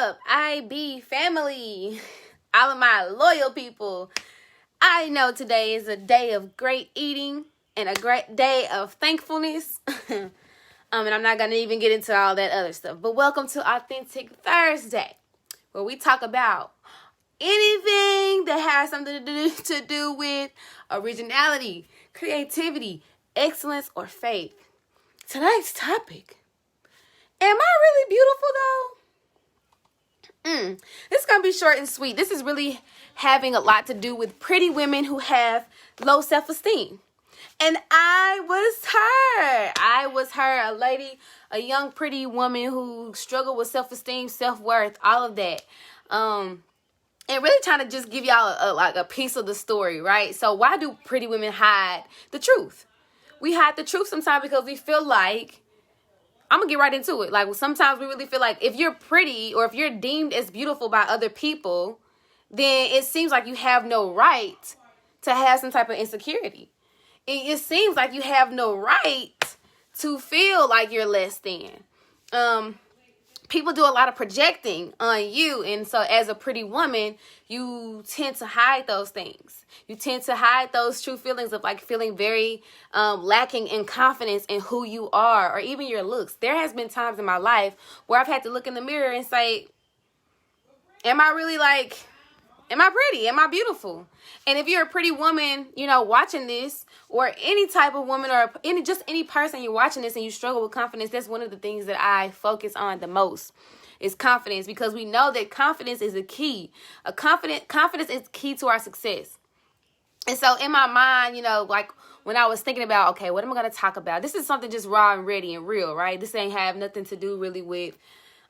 up, IB family? All of my loyal people. I know today is a day of great eating and a great day of thankfulness. And I'm not going to even get into all that other stuff. But welcome to Authentic Thursday, where we talk about anything that has something to do with originality, creativity, excellence, or faith. Tonight's topic. Am I really beautiful though? This is going to be short and sweet. This is really having a lot to do with pretty women who have low self-esteem. And I was her, a lady, a young pretty woman who struggled with self-esteem, self-worth, all of that. And really trying to just give y'all a piece of the story, right? So why do pretty women hide the truth? We hide the truth sometimes because we feel like, I'm going to get right into it. Like, sometimes we really feel like if you're pretty or if you're deemed as beautiful by other people, then it seems like you have no right to have some type of insecurity. It seems like you have no right to feel like you're less than. People do a lot of projecting on you. And so as a pretty woman, you tend to hide those things. You tend to hide those true feelings of like feeling very lacking in confidence in who you are or even your looks. There has been times in my life where I've had to look in the mirror and say, am I really like, am I pretty? Am I beautiful? And if you're a pretty woman, you know, watching this, or any type of woman or any person you're watching this and you struggle with confidence, that's one of the things that I focus on the most is confidence, because we know that confidence is a key. Confidence is key to our success. And so in my mind, you know, like when I was thinking about, okay, what am I going to talk about? This is something just raw and ready and real, right? This ain't have nothing to do really with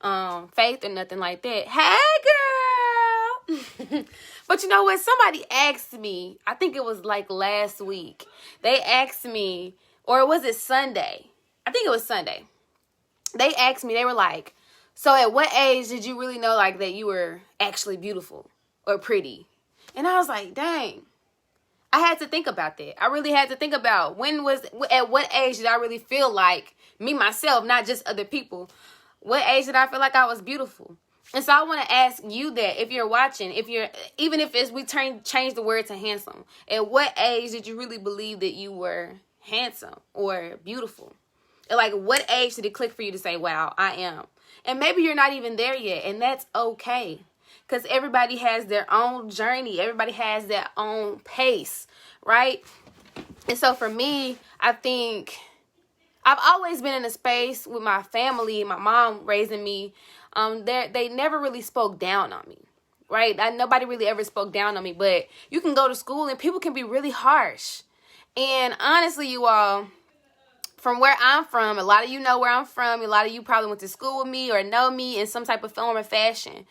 faith or nothing like that. Hey, girl. But you know what? Somebody asked me, I think it was like last week. They asked me, or was it Sunday? I think it was Sunday. They asked me, they were like, so at what age did you really know like that you were actually beautiful or pretty? And I was like, dang. I had to think about that. I really had to think about at what age did I really feel like me, myself, not just other people. What age did I feel like I was beautiful? And so I want to ask you that if you're watching, even if we change the word to handsome, at what age did you really believe that you were handsome or beautiful? Like, what age did it click for you to say, wow, I am? And maybe you're not even there yet, and that's okay. Because everybody has their own journey. Everybody has their own pace, right? And so for me, I think I've always been in a space with my family, my mom raising me. They never really spoke down on me, right? Nobody really ever spoke down on me. But you can go to school and people can be really harsh. And honestly, you all, from where I'm from, a lot of you know where I'm from. A lot of you probably went to school with me or know me in some type of form or fashion.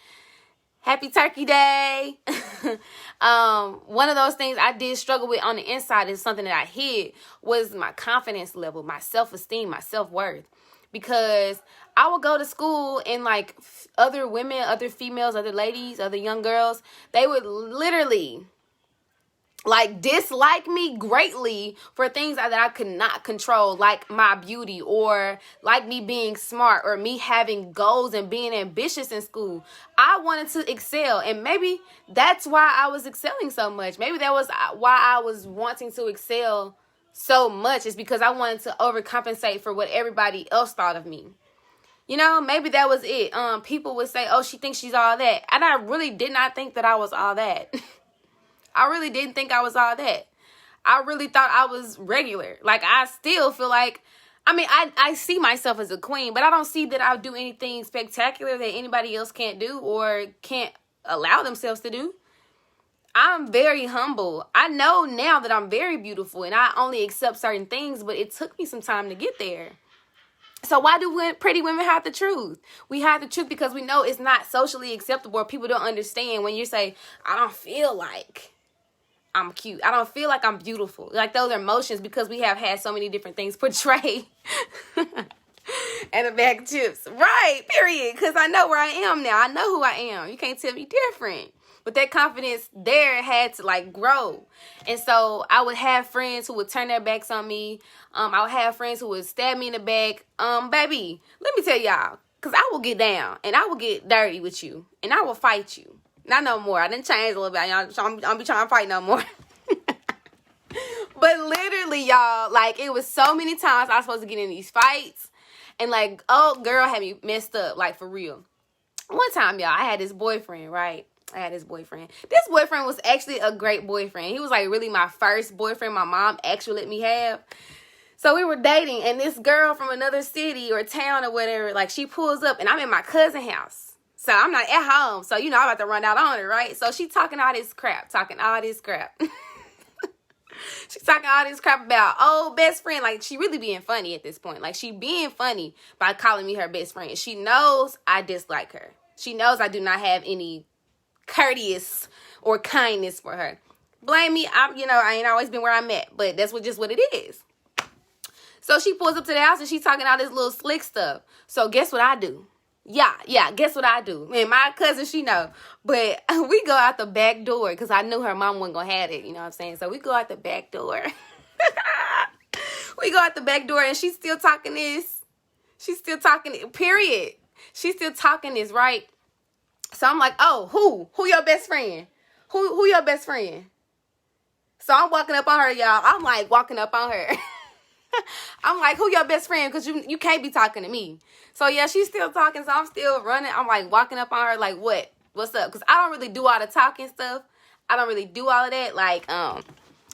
Happy Turkey Day. One of those things I did struggle with on the inside is something that I hid was my confidence level, my self-esteem, my self-worth. Because I would go to school and like other women, other females, other ladies, other young girls, they would literally like dislike me greatly for things that I could not control, like my beauty or like me being smart or me having goals and being ambitious in school. I wanted to excel, and maybe that's why I was excelling so much. Maybe that was why I was wanting to excel so much, is because I wanted to overcompensate for what everybody else thought of me. You know, maybe that was it. People would say, oh, she thinks she's all that. And I really did not think that I was all that. I really didn't think I was all that. I really thought I was regular. Like, I still feel like, I mean, I see myself as a queen, but I don't see that I'll do anything spectacular that anybody else can't do or can't allow themselves to do. I'm very humble. I know now that I'm very beautiful and I only accept certain things, but it took me some time to get there. So why do pretty women hide the truth? We hide the truth because we know it's not socially acceptable, or people don't understand when you say, I don't feel like I'm cute. I don't feel like I'm beautiful. Like, those are emotions because we have had so many different things portrayed. And a bag of chips. Right, period. Because I know where I am now. I know who I am. You can't tell me different. But that confidence there had to like grow. And so I would have friends who would turn their backs on me. I would have friends who would stab me in the back. Baby, let me tell y'all, Because I will get down and I will get dirty with you and I will fight you. Not no more. I didn't change a little bit. Y'all, I don't be trying to fight no more. But literally, y'all, like, it was so many times I was supposed to get in these fights. And, like, oh, girl had me messed up, like, for real. One time, y'all, I had this boyfriend, right? This boyfriend was actually a great boyfriend. He was, like, really my first boyfriend my mom actually let me have. So we were dating, and this girl from another city or town or whatever, like, she pulls up, and I'm in my cousin's house. So I'm not at home. So, you know, I'm about to run out on her, right? So she talking all this crap. She's talking all this crap about, oh, best friend. Like, she really being funny at this point. Like, she being funny by calling me her best friend. She knows I dislike her. She knows I do not have any courteous or kindness for her. Blame me. I ain't always been where I'm at. But that's just what it is. So she pulls up to the house and she's talking all this little slick stuff. So guess what I do? Yeah, guess what I do? And my cousin, she know. But we go out the back door because I knew her mom wasn't going to have it. You know what I'm saying? So we go out the back door. We go out the back door and she's still talking this. She's still talking, period. She's still talking this, right? So I'm like, oh, who your best friend? Who your best friend? So I'm walking up on her, y'all. I'm like walking up on her. I'm like, who your best friend? Because you can't be talking to me. So, yeah, she's still talking. So, I'm still running. I'm, like, walking up on her like, what? What's up? Because I don't really do all the talking stuff. I don't really do all of that. Like,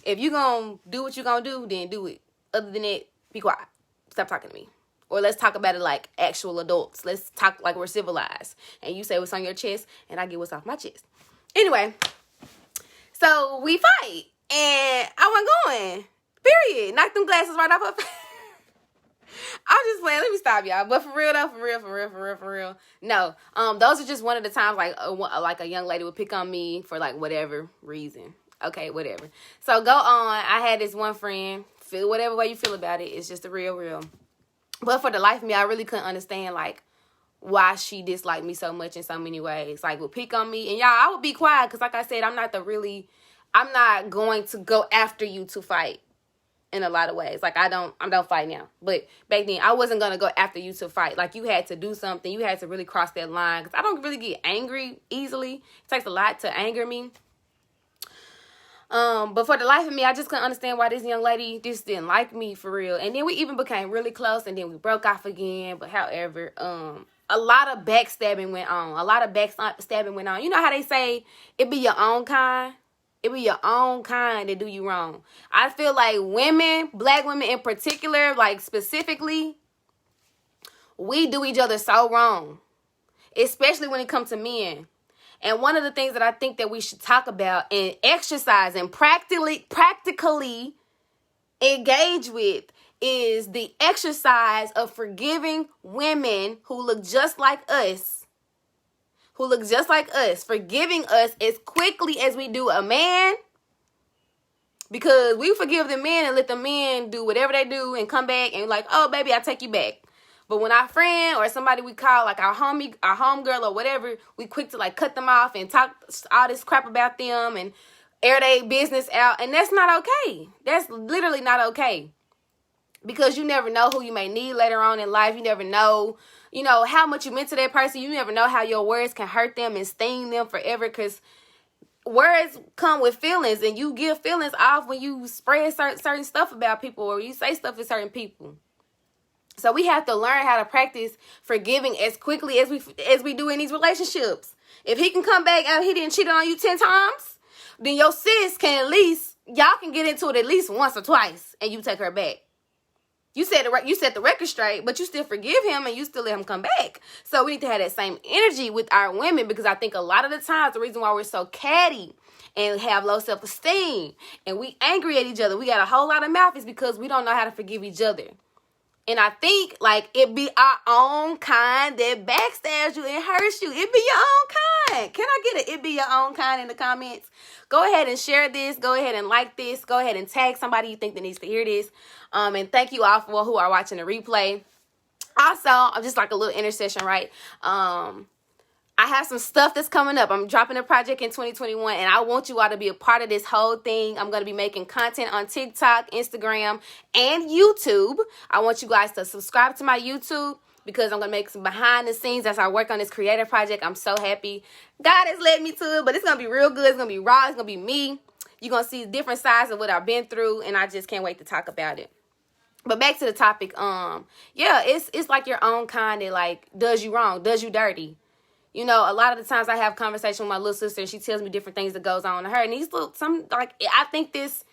if you going to do what you going to do, then do it. Other than that, be quiet. Stop talking to me. Or let's talk about it like actual adults. Let's talk like we're civilized. And you say what's on your chest, and I get what's off my chest. Anyway, so we fight. And I wasn't going. Period. Knock them glasses right off her. I'm just playing. Let me stop, y'all. But for real, though, for real. No. Those are just one of the times, like a young lady would pick on me for, like, whatever reason. Okay, whatever. So, go on. I had this one friend. Feel whatever way you feel about it. It's just the real. But for the life of me, I really couldn't understand, like, why she disliked me so much in so many ways. Like, would pick on me. And, y'all, I would be quiet because, like I said, I'm not going to go after you to fight. In a lot of ways. Like, I don't fight now. But back then, I wasn't going to go after you to fight. Like, you had to do something. You had to really cross that line. Because I don't really get angry easily. It takes a lot to anger me. But for the life of me, I just couldn't understand why this young lady just didn't like me for real. And then we even became really close. And then we broke off again. But however, a lot of backstabbing went on. You know how they say, it be your own kind? It be your own kind that do you wrong. I feel like women, black women in particular, like specifically, we do each other so wrong. Especially when it comes to men. And one of the things that I think that we should talk about and exercise and practically engage with is the exercise of forgiving women who look just like us. Forgiving us as quickly as we do a man. Because we forgive the men and let the men do whatever they do and come back and like, oh, baby, I take you back. But when our friend or somebody we call like our homegirl or whatever, we quick to like cut them off and talk all this crap about them and air their business out. And that's not okay. That's literally not okay. Because you never know who you may need later on in life. You never know, how much you meant to that person. You never know how your words can hurt them and sting them forever. Because words come with feelings. And you give feelings off when you spread certain stuff about people or you say stuff to certain people. So we have to learn how to practice forgiving as quickly as we do in these relationships. If he can come back and he didn't cheat on you 10 times, then your sis can y'all can get into it at least once or twice and you take her back. You set the record straight, but you still forgive him and you still let him come back. So we need to have that same energy with our women because I think a lot of the times the reason why we're so catty and have low self-esteem and we angry at each other, we got a whole lot of mouth is because we don't know how to forgive each other. And I think, like, it be our own kind that backstabs you and hurts you. It be your own kind. Can I get it? It be your own kind in the comments. Go ahead and share this. Go ahead and like this. Go ahead and tag somebody you think that needs to hear this. And thank you all for who are watching the replay. Also, I'm just like a little intercession, right? I have some stuff that's coming up. I'm dropping a project in 2021, and I want you all to be a part of this whole thing. I'm going to be making content on TikTok, Instagram, and YouTube. I want you guys to subscribe to my YouTube. because I'm going to make some behind the scenes as I work on this creative project. I'm so happy God has led me to it, but it's going to be real good. It's going to be raw. It's going to be me. You're going to see different sides of what I've been through, and I just can't wait to talk about it. But back to the topic, yeah, it's like your own kind that, like, does you wrong, does you dirty. You know, a lot of the times I have conversation with my little sister, and she tells me different things that goes on to her. And these little, I think this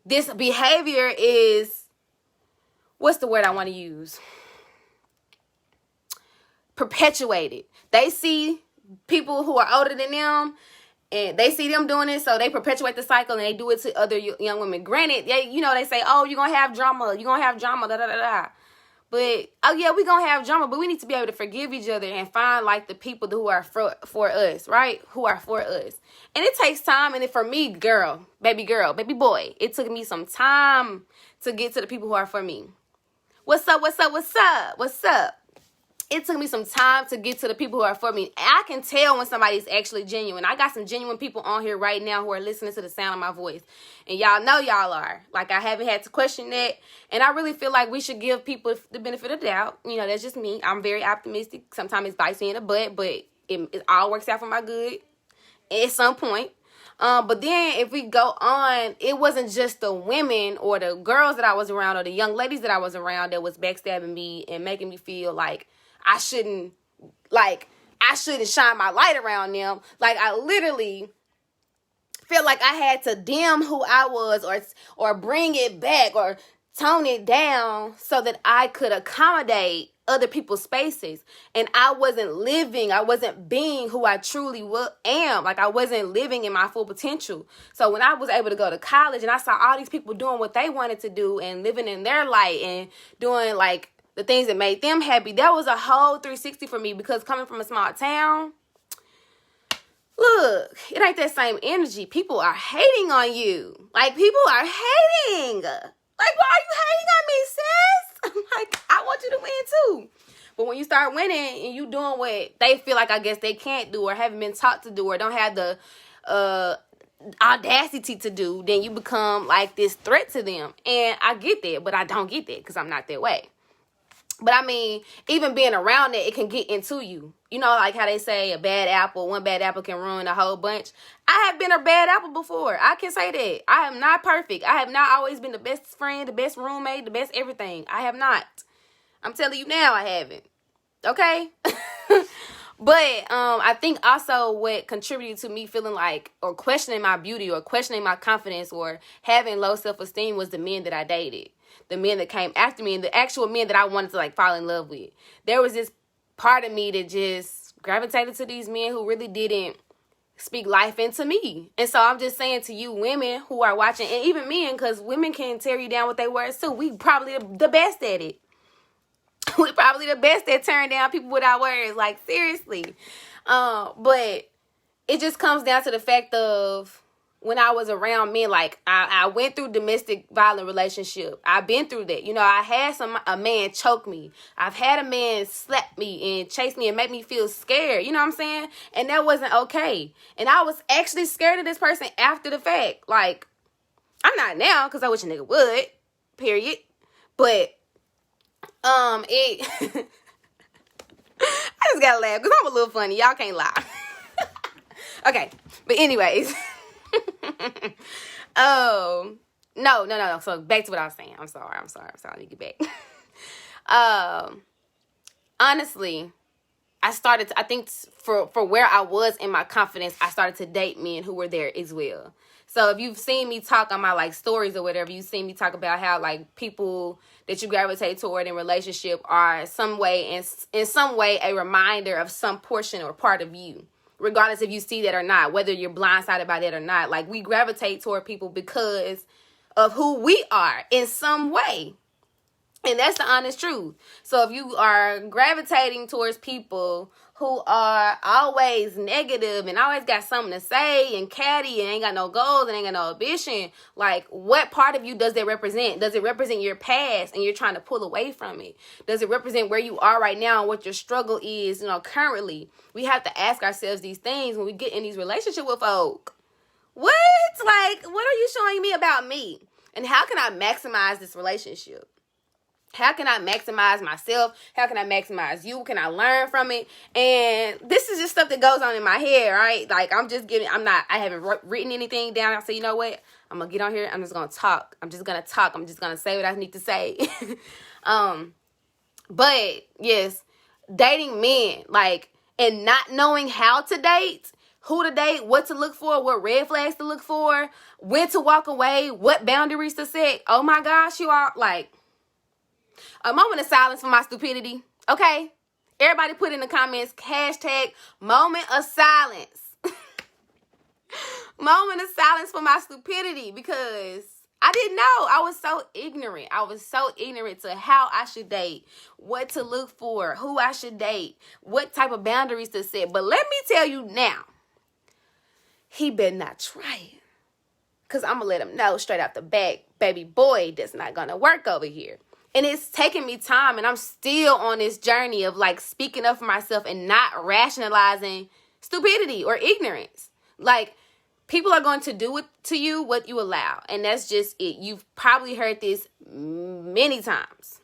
behavior is, what's the word I want to use? Perpetuated. They see people who are older than them, and they see them doing it, so they perpetuate the cycle, and they do it to other young women. Granted, they say, oh, you're going to have drama, da, da, da, da. But, oh, yeah, we're going to have drama, but we need to be able to forgive each other and find, like, the people who are for us, right? Who are for us. And it takes time, and for me, baby boy, it took me some time to get to the people who are for me. What's up? It took me some time to get to the people who are for me. I can tell when somebody's actually genuine. I got some genuine people on here right now who are listening to the sound of my voice. And y'all know y'all are. Like, I haven't had to question that. And I really feel like we should give people the benefit of the doubt. You know, that's just me. I'm very optimistic. Sometimes it's bites me in the butt, but it all works out for my good at some point. But then if we go on, it wasn't just the women or the girls that I was around or the young ladies that I was around that was backstabbing me and making me feel like I shouldn't shine my light around them. Like, I literally feel like I had to dim who I was or bring it back or tone it down so that I could accommodate other people's spaces. And I wasn't being who I truly am. Like, I wasn't living in my full potential. So when I was able to go to college and I saw all these people doing what they wanted to do and living in their light and doing, like, the things that made them happy, that was a whole 360 for me, because coming from a small town, look, it ain't that same energy. People are hating on you. Like, people are hating. Like, why are you hating on me, sis? Like, I want you to win too. But when you start winning and you doing what they feel like, I guess, they can't do or haven't been taught to do or don't have the audacity to do, then you become like this threat to them. And I get that, but I don't get that because I'm not that way. But I mean, even being around it can get into you. You know, like how they say one bad apple can ruin a whole bunch. I have been a bad apple before. I can say that. I am not perfect. I have not always been the best friend, the best roommate, the best everything. I have not. I'm telling you now, I haven't. Okay? But I think also what contributed to me feeling like, or questioning my beauty, or questioning my confidence, or having low self-esteem was the men that I dated. The men that came after me, and the actual men that I wanted to, like, fall in love with. There was this part of me that just gravitated to these men who really didn't speak life into me. And so I'm just saying to you women who are watching, and even men, because women can tear you down with their words too. We probably the best at it. We probably the best at tearing down people with our words. Like, seriously. But it just comes down to the fact of, when I was around men, like, I went through domestic violent relationship. I've been through that. You know, I had a man choke me. I've had a man slap me and chase me and make me feel scared. You know what I'm saying? And that wasn't okay. And I was actually scared of this person after the fact. Like, I'm not now, because I wish a nigga would. Period. But, I just gotta laugh, because I'm a little funny. Y'all can't lie. Okay. But anyways. No. So back to what I was saying. I'm sorry. Let me get back. Honestly, I think for where I was in my confidence, I started to date men who were there as well. So if you've seen me talk on my, like, stories or whatever, you've seen me talk about how, like, people that you gravitate toward in relationship are in some way a reminder of some portion or part of you. Regardless if you see that or not, whether you're blindsided by that or not. Like, we gravitate toward people because of who we are in some way. And that's the honest truth. So if you are gravitating towards people who are always negative and always got something to say and catty and ain't got no goals and ain't got no ambition, like, what part of you does that represent? Does it represent your past and you're trying to pull away from it? Does it represent where you are right now and what your struggle is, currently? We have to ask ourselves these things when we get in these relationships with folk. What? Like, what are you showing me about me? And how can I maximize this relationship? How can I maximize myself? How can I maximize you? Can I learn from it? And this is just stuff that goes on in my head, right? Like, I haven't written anything down. I say, you know what? I'm going to get on here. I'm just going to talk. I'm just going to say what I need to say. But yes, dating men, like, and not knowing how to date, who to date, what to look for, what red flags to look for, when to walk away, what boundaries to set. Oh my gosh, you all, like, a moment of silence for my stupidity, okay? Everybody put in the comments, hashtag moment of silence. Moment of silence for my stupidity, because I didn't know. I was so ignorant. I was so ignorant to how I should date, what to look for, who I should date, what type of boundaries to set. But let me tell you now, he better not try it. Because I'm going to let him know straight out the back, baby boy, that's not going to work over here. And it's taking me time, and I'm still on this journey of, like, speaking up for myself and not rationalizing stupidity or ignorance. Like, people are going to do it to you what you allow, and that's just it. You've probably heard this many times.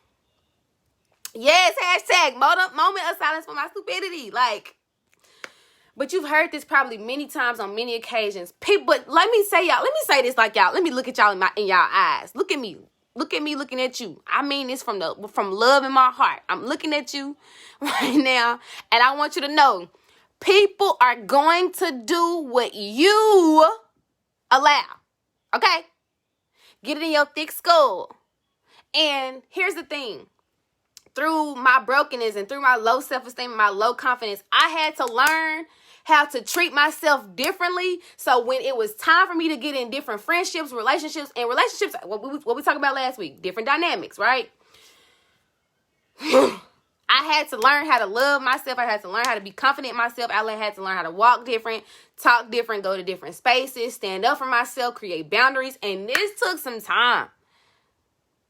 Yes, hashtag moment of silence for my stupidity. Like, but you've heard this probably many times on many occasions. But let me say this like y'all. Let me look at y'all in y'all eyes. Look at me. Look at me looking at you. I mean this from love in my heart. I'm looking at you right now, and I want you to know, people are going to do what you allow. Okay? Get it in your thick skull. And here's the thing. Through my brokenness and through my low self-esteem and my low confidence, I had to learn how to treat myself differently. So when it was time for me to get in different friendships, relationships, what we talked about last week, different dynamics, right? I had to learn how to love myself. I had to learn how to be confident in myself. I had to learn how to walk different, talk different, go to different spaces, stand up for myself, create boundaries. And this took some time.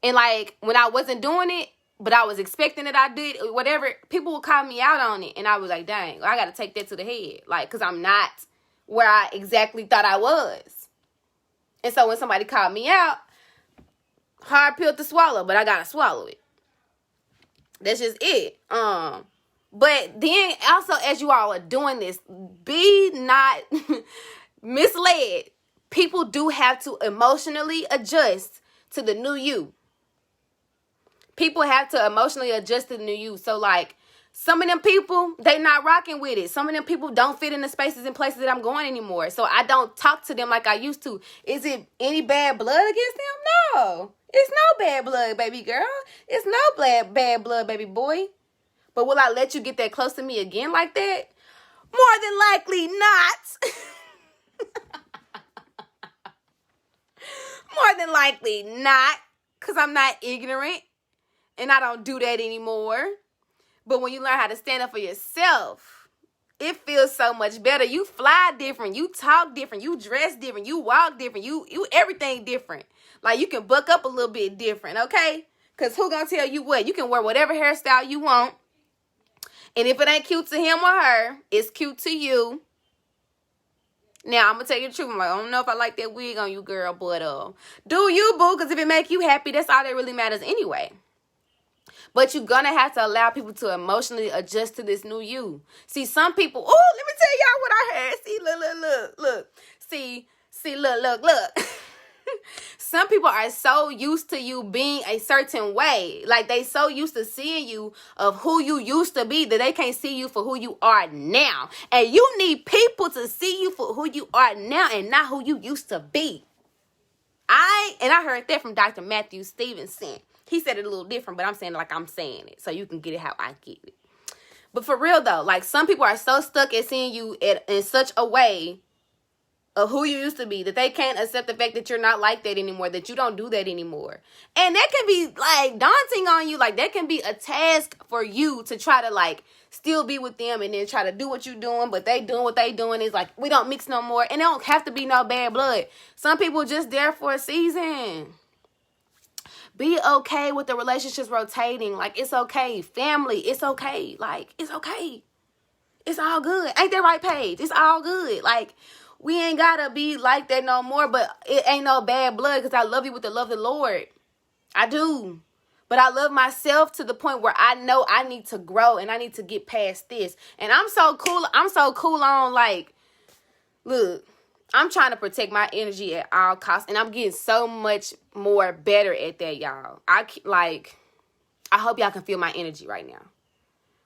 And like, when I wasn't doing it, but I was expecting that I did, whatever, people would call me out on it. And I was like, dang, I got to take that to the head. Like, because I'm not where I exactly thought I was. And so when somebody called me out, hard pill to swallow, but I got to swallow it. That's just it. But then also, as you all are doing this, be not misled. People do have to emotionally adjust to the new you. People have to emotionally adjust to the new you. So, like, some of them people, they not rocking with it. Some of them people don't fit in the spaces and places that I'm going anymore. So, I don't talk to them like I used to. Is it any bad blood against them? No. It's no bad blood, baby girl. It's no bad blood, baby boy. But will I let you get that close to me again like that? More than likely not. More than likely not. Because I'm not ignorant. And I don't do that anymore. But when you learn how to stand up for yourself, it feels so much better. You fly different. You talk different. You dress different. You walk different. You everything different. Like, you can buck up a little bit different, okay? Because who gonna tell you what? You can wear whatever hairstyle you want. And if it ain't cute to him or her, it's cute to you. Now, I'm going to tell you the truth. I'm like, I don't know if I like that wig on you, girl. But do you, boo? Because if it make you happy, that's all that really matters anyway. But you're going to have to allow people to emotionally adjust to this new you. See, some people, oh, let me tell y'all what I heard. See, look. See, look. Some people are so used to you being a certain way. Like, they so used to seeing you of who you used to be that they can't see you for who you are now. And you need people to see you for who you are now and not who you used to be. I heard that from Dr. Matthew Stevenson. He said it a little different, but I'm saying it like I'm saying it, so you can get it how I get it. But for real, though, like, some people are so stuck at seeing you in such a way of who you used to be that they can't accept the fact that you're not like that anymore, that you don't do that anymore. And that can be, like, daunting on you. Like, that can be a task for you to try to, like, still be with them and then try to do what you're doing, but they doing what they doing. Is like, we don't mix no more. And it don't have to be no bad blood. Some people just there for a season. Be okay with the relationships rotating. Like, it's okay. Family, it's okay. Like, it's okay. It's all good. Ain't that right, Paige? It's all good. Like, we ain't gotta be like that no more, but it ain't no bad blood because I love you with the love of the Lord. I do. But I love myself to the point where I know I need to grow and I need to get past this. And I'm so cool on, like, look, I'm trying to protect my energy at all costs. And I'm getting so much more better at that, y'all. I hope y'all can feel my energy right now.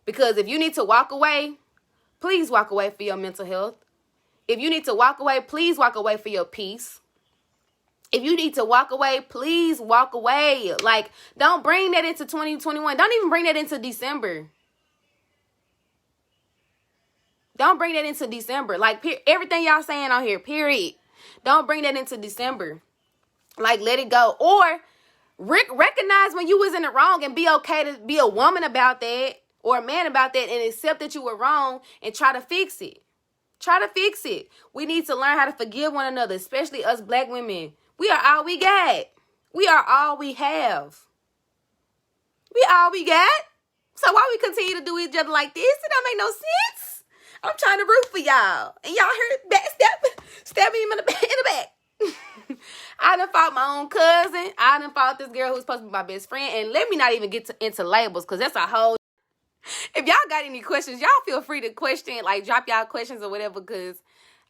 Because if you need to walk away, please walk away for your mental health. If you need to walk away, please walk away for your peace. If you need to walk away, please walk away. Like, don't bring that into 2021. Don't even bring that into December. Don't bring that into December. Like, everything y'all saying on here, period. Don't bring that into December. Like, let it go. Or recognize when you was in the wrong and be okay to be a woman about that or a man about that and accept that you were wrong and try to fix it. Try to fix it. We need to learn how to forgive one another, especially us black women. We are all we got. We are all we have. We all we got. So why we continue to do each other like this? It don't make no sense. I'm trying to root for y'all. And y'all heard stabbing him in the back. I done fought my own cousin. I done fought this girl who's supposed to be my best friend. And let me not even get into labels, because that's a whole... If y'all got any questions, y'all feel free to question, like, drop y'all questions or whatever, because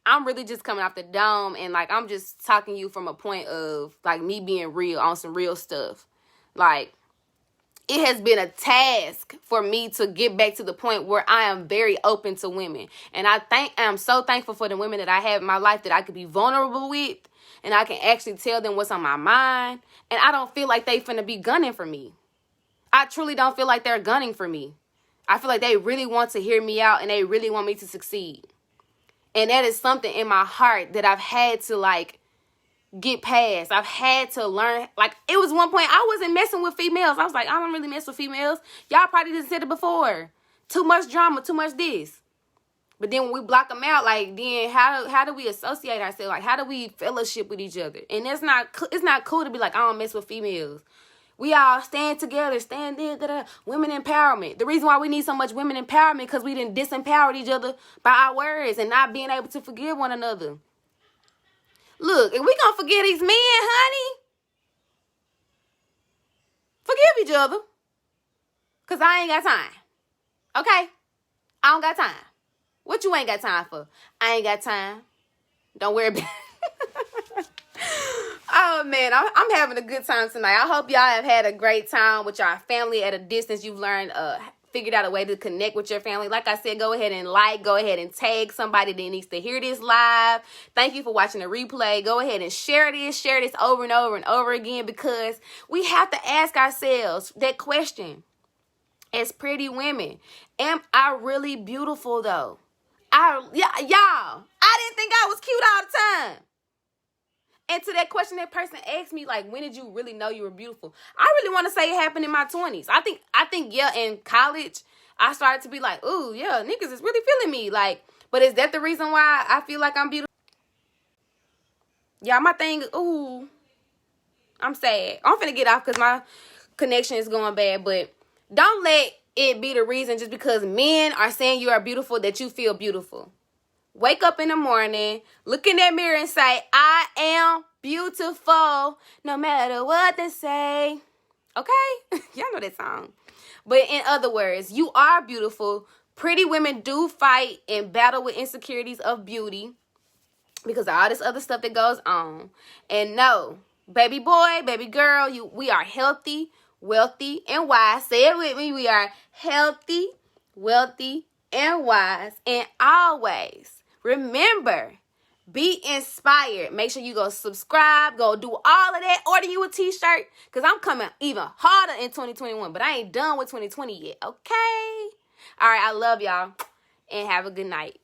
I'm really just coming off the dome, and, like, I'm just talking to you from a point of, like, me being real on some real stuff. Like, it has been a task for me to get back to the point where I am very open to women. And I'm so thankful for the women that I have in my life that I could be vulnerable with, and I can actually tell them what's on my mind, and I don't feel like they finna be gunning for me. I truly don't feel like they're gunning for me. I feel like they really want to hear me out and they really want me to succeed. And that is something in my heart that I've had to, like, get past. I've had to learn. Like, it was one point I wasn't messing with females. I was like, I don't really mess with females. Y'all probably didn't said it before. Too much drama, too much this. But then when we block them out, like, then how do we associate ourselves? Like, how do we fellowship with each other? And it's not cool to be like, I don't mess with females. We all stand together, stand there, women empowerment. The reason why we need so much women empowerment because we didn't disempower each other by our words and not being able to forgive one another. Look, if we gonna forgive these men, honey, forgive each other. Because I ain't got time. Okay? I don't got time. What you ain't got time for? I ain't got time. Don't worry about it. Oh, man, I'm having a good time tonight. I hope y'all have had a great time with your family at a distance. You've learned, figured out a way to connect with your family. Like I said, go ahead and go ahead and tag somebody that needs to hear this live. Thank you for watching the replay. Go ahead and share this over and over and over again, because we have to ask ourselves that question. As pretty women, am I really beautiful though? Y'all, I didn't think I was cute all the time. And to that question that person asked me, like, when did you really know you were beautiful? I really want to say it happened in my 20s. I think, yeah, in college, I started to be like, ooh, yeah, niggas is really feeling me. Like, but is that the reason why I feel like I'm beautiful? Yeah, my thing, ooh, I'm sad. I'm finna get off because my connection is going bad. But don't let it be the reason just because men are saying you are beautiful that you feel beautiful. Wake up in the morning, look in that mirror and say, I am beautiful, no matter what they say. Okay? Y'all know that song. But in other words, you are beautiful. Pretty women do fight and battle with insecurities of beauty because of all this other stuff that goes on. And no, baby boy, baby girl, we are healthy, wealthy, and wise. Say it with me. We are healthy, wealthy, and wise. And always remember, be inspired. Make sure you go subscribe, go do all of that. Order you a t-shirt, because I'm coming even harder in 2021. But I ain't done with 2020 yet, okay? All right, I love y'all, and have a good night.